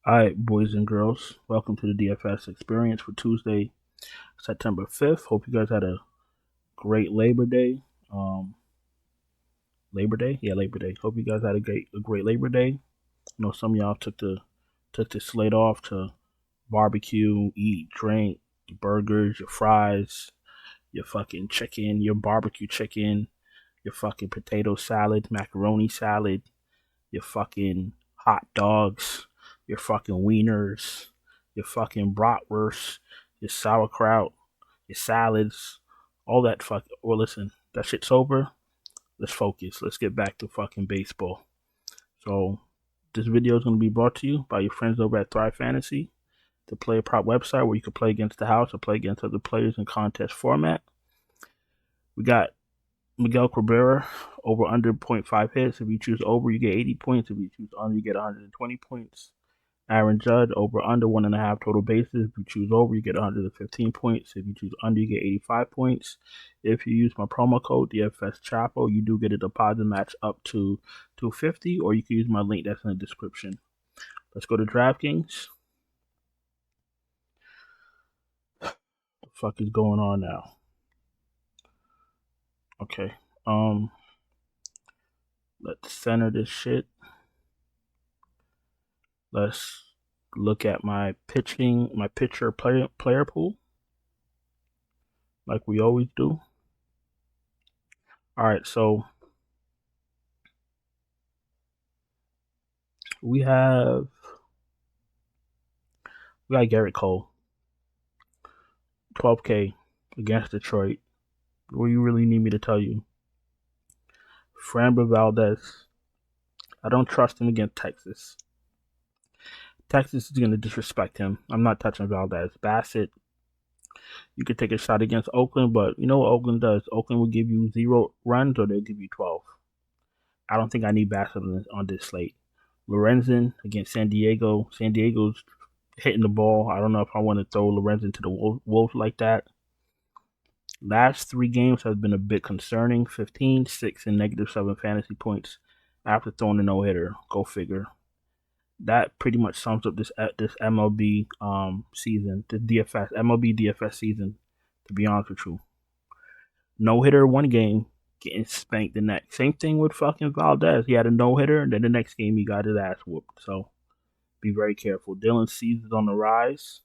Alright, boys and girls, welcome to the DFS experience for Tuesday, September 5th. Hope you guys had a great Labor Day. Labor Day? Yeah, Labor Day. Hope you guys had a great Labor Day. I know some of y'all took the slate off to barbecue, eat, drink, your burgers, your fries, your fucking chicken, your barbecue chicken, your fucking potato salad, macaroni salad, your fucking hot dogs, your fucking wieners, your fucking bratwurst, your sauerkraut, your salads, all that fuck. Well, listen, that shit's over. Let's focus. Let's get back to fucking baseball. So, this video is going to be brought to you by your friends over at Thrive Fantasy, the player prop website where you can play against the house or play against other players in contest format. We got Miguel Cabrera over under 0.5 hits. If you choose over, you get 80 points. If you choose under, you get 120 points. Aaron Judge over under 1.5 total bases. If you choose over, you get 115 points. If you choose under, you get 85 points. If you use my promo code DFS Chapo, you do get a deposit match up to 250, or you can use my link that's in the description. Let's go to DraftKings. What the fuck is going on now? Okay. Let's center this shit. Let's look at my pitcher player pool, like we always do. All right, so we got Garrett Cole, 12K against Detroit. What do you really need me to tell you? Framber Valdez, I don't trust him against Texas. Texas is going to disrespect him. I'm not touching Valdez. Bassett, you could take a shot against Oakland, but you know what Oakland does? Oakland will give you 0 runs or they'll give you 12. I don't think I need Bassett on this slate. Lorenzen against San Diego. San Diego's hitting the ball. I don't know if I want to throw Lorenzen to the Wolves like that. Last 3 games have been a bit concerning. 15, 6, and -7 fantasy points after throwing a no-hitter. Go figure. That pretty much sums up this MLB season, the MLB DFS season, to be honest with you. No-hitter 1 game, getting spanked the next. Same thing with fucking Valdez. He had a no-hitter, and then the next game he got his ass whooped. So be very careful. Dylan Cease is on the rise.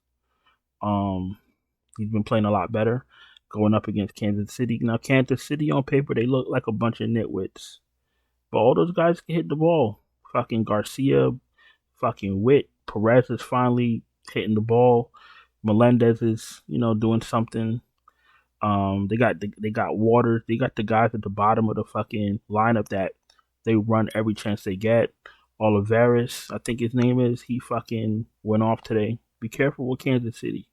He's been playing a lot better, going up against Kansas City. Now, Kansas City on paper, they look like a bunch of nitwits. But all those guys can hit the ball. Fucking Garcia, fucking Witt, Perez is finally hitting the ball. Melendez is, doing something. They got Waters. They got the guys at the bottom of the fucking lineup that they run every chance they get. Olivares, I think his name is, he fucking went off today. Be careful with Kansas City.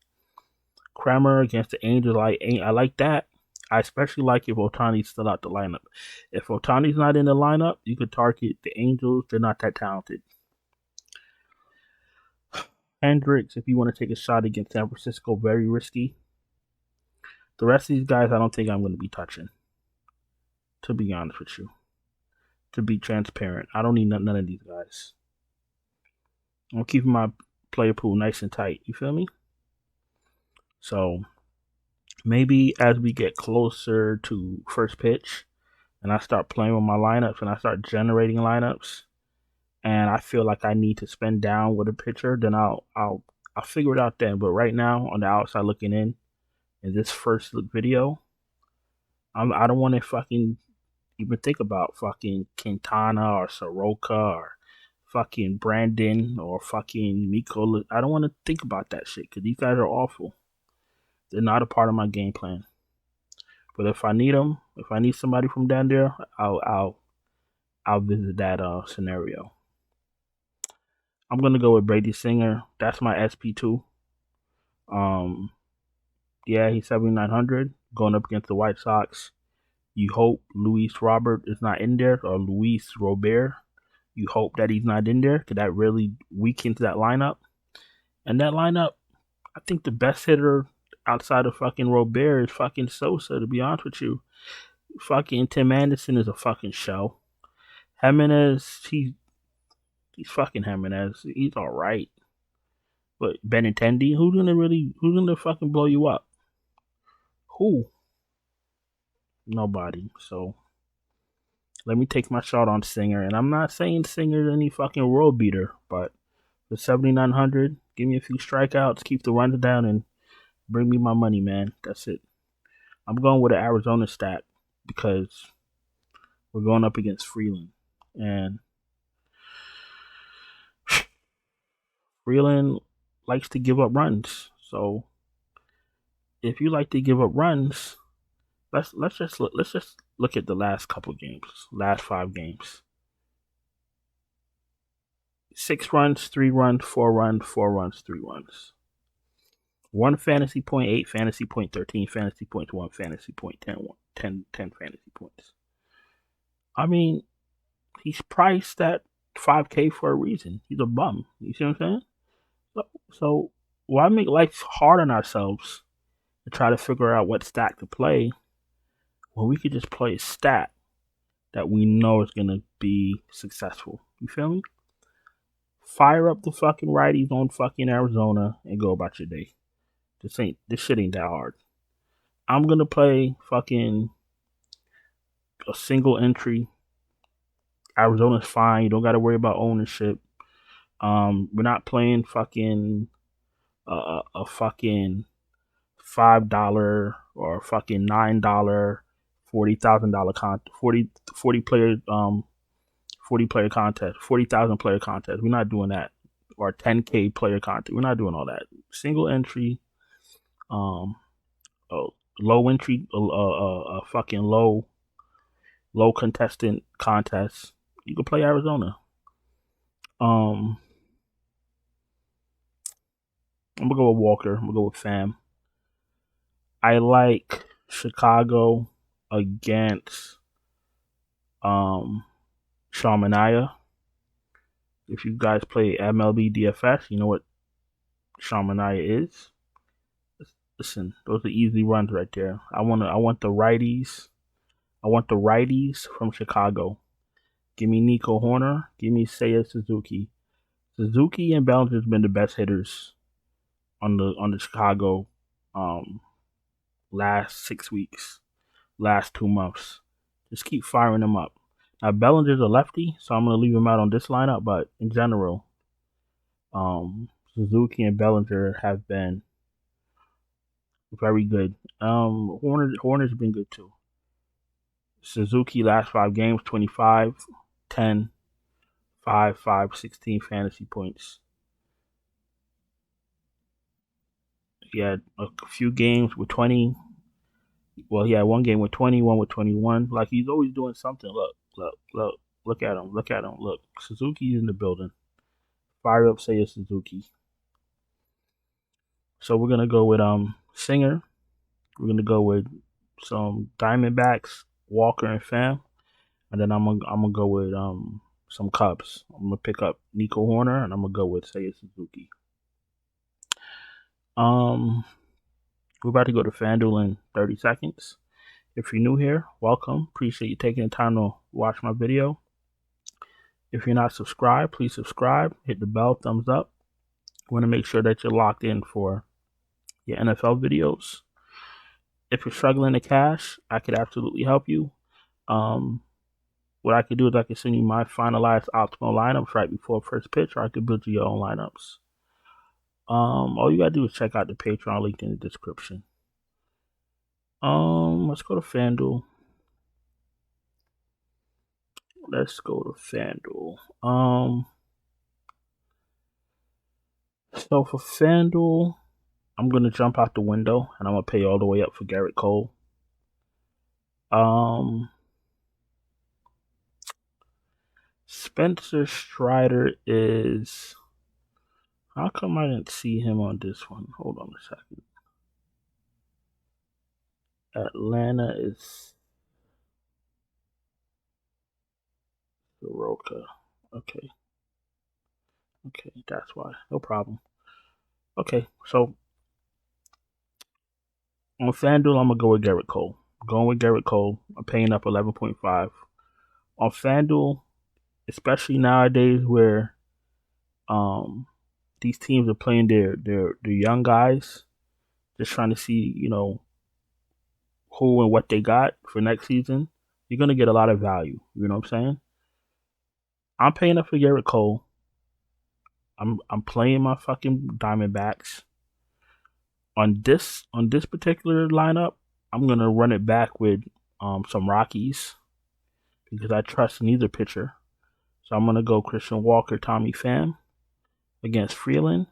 Kramer against the Angels, I like that. I especially like if Ohtani's still out the lineup. If Ohtani's not in the lineup, you could target the Angels. They're not that talented. Hendricks, if you want to take a shot against San Francisco, very risky. The rest of these guys, I don't think I'm going to be touching, to be honest with you. To be transparent, I don't need none of these guys. I'm keeping my player pool nice and tight. You feel me? So maybe as we get closer to first pitch and I start playing with my lineups and I start generating lineups and I feel like I need to spend down with a pitcher, then I'll figure it out then. But right now, on the outside looking in this first video, I don't want to fucking even think about fucking Quintana or Soroka or fucking Brandon or fucking Miko. I don't want to think about that shit because these guys are awful. They're not a part of my game plan. But if I need them, if I need somebody from down there, I'll visit that scenario. I'm gonna go with Brady Singer. That's my SP2. Yeah, he's 7,900 going up against the White Sox. You hope Luis Robert is not in there, or Luis Robert. You hope that he's not in there because that really weakens that lineup. And that lineup, I think the best hitter outside of fucking Robert is fucking Sosa, to be honest with you. Fucking Tim Anderson is a fucking show. Jimenez, he's fucking Jimenez. He's alright. But Benintendi, who's gonna fucking blow you up? Who? Nobody. So let me take my shot on Singer, and I'm not saying Singer's any fucking world beater, but for 7,900, give me a few strikeouts, keep the runs down, and bring me my money, man. That's it. I'm going with an Arizona stack because we're going up against Freeland, and Freeland likes to give up runs. So if you like to give up runs, let's just look at the last couple games, last 5 games. 6 runs, 3 runs, 4 runs, 4 runs, 3 runs. 1 fantasy point, 8 fantasy point, 13 fantasy points, 1 fantasy point, 10 fantasy points. I mean, he's priced at $5K for a reason. He's a bum. You see what I'm saying? So why make life hard on ourselves and try to figure out what stack to play when we could just play a stack that we know is going to be successful? You feel me? Fire up the fucking righties on fucking Arizona and go about your day. This shit ain't that hard. I'm gonna play fucking a single entry. Arizona's fine. You don't gotta worry about ownership. We're not playing fucking a fucking $5 or fucking $9 $40,000 40 player 40 player contest, 40,000 player contest. We're not doing that. Or 10K player contest. We're not doing all that. Single entry, low entry, fucking low contestant contest. You can play Arizona. I'm gonna go with Walker. I'm gonna go with Pham. I like Chicago against Sean Manaea. If you guys play MLB DFS, you know what Sean Manaea is. Listen, those are easy runs right there. I want the righties. I want the righties from Chicago. Give me Nico Horner. Give me Seiya Suzuki. Suzuki and Bellinger's been the best hitters on the Chicago last 6 weeks, last 2 months. Just keep firing them up. Now Bellinger's a lefty, so I'm gonna leave him out on this lineup. But in general, Suzuki and Bellinger have been very good. Horner's been good too. Suzuki last 5 games, 25, 10, 5, 5, 16 fantasy points. He had a few games with 20. Well, he had 1 game with 20, 1 with 21. Like, he's always doing something. Look at him. Look, Suzuki's in the building. Fire up, Seiya Suzuki. So we're gonna go with Singer. We're gonna go with some Diamondbacks, Walker and Pham, and then I'm gonna go with some Cubs. I'm gonna pick up Nico Horner, and I'm gonna go with Seiya Suzuki. We're about to go to FanDuel in 30 seconds. If you're new here, welcome. Appreciate you taking the time to watch my video. If you're not subscribed, please subscribe. Hit the bell, thumbs up. I want to make sure that you're locked in for your NFL videos. If you're struggling to cash, I could absolutely help you. What I could do is I could send you my finalized optimal lineups right before first pitch, or I could build you your own lineups. All you gotta do is check out the Patreon link in the description. Let's go to FanDuel. So for FanDuel, I'm gonna jump out the window and I'm gonna pay all the way up for Garrett Cole. Spencer Strider is. How come I didn't see him on this one? Hold on a second. Atlanta is Soroka. Okay, that's why. No problem. Okay, so on FanDuel, I'm gonna go with Garrett Cole. I'm going with Garrett Cole. I'm paying up 11.5 on FanDuel, especially nowadays where these teams are playing their young guys, just trying to see, who and what they got for next season, you're gonna get a lot of value. You know what I'm saying? I'm paying up for Garrett Cole. I'm playing my fucking Diamondbacks. On this particular lineup, I'm gonna run it back with some Rockies because I trust neither pitcher. So I'm gonna go Christian Walker, Tommy Pham against Freeland,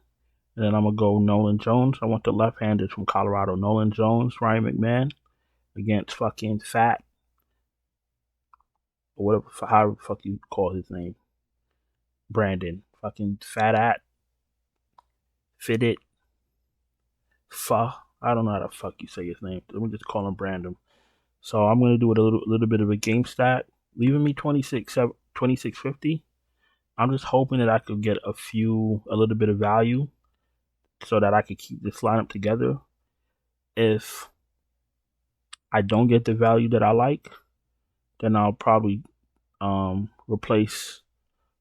and then I'm gonna go Nolan Jones. I want the left-handers from Colorado: Nolan Jones, Ryan McMahon against fucking Fat or whatever, however the fuck you call his name, Brandon, fucking Fat at Fit It, I don't know how the fuck you say his name. Let me just call him Brandon. So I'm gonna do it a little bit of a game stat, leaving me 2650. I'm just hoping that I could get a little bit of value, so that I could keep this lineup together. If I don't get the value that I like, then I'll probably replace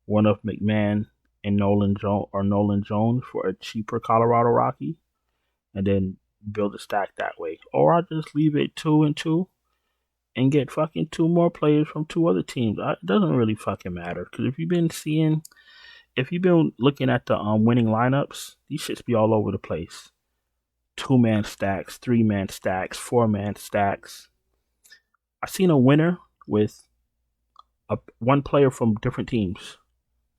one of McMahon and Nolan Jones for a cheaper Colorado Rocky, and then build a stack that way. Or I'll just leave it 2-2 and get fucking 2 more players from 2 other teams. It doesn't really fucking matter, because if you've been looking at the winning lineups, these shits be all over the place. 2-man stacks, 3-man stacks, 4-man stacks. I seen a winner with one player from different teams.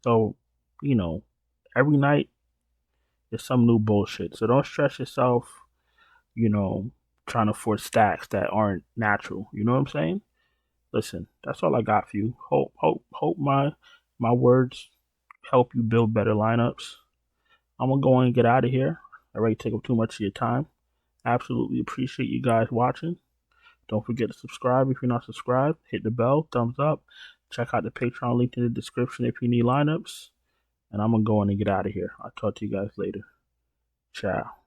So, every night there's some new bullshit. So don't stress yourself, trying to force stacks that aren't natural. You know what I'm saying? Listen, that's all I got for you. Hope my words help you build better lineups. I'm gonna go and get out of here. I already take up too much of your time. Absolutely appreciate you guys watching. Don't forget to subscribe if you're not subscribed. Hit the bell, thumbs up. Check out the Patreon link in the description if you need lineups. And I'm gonna go in and get out of here. I'll talk to you guys later. Ciao.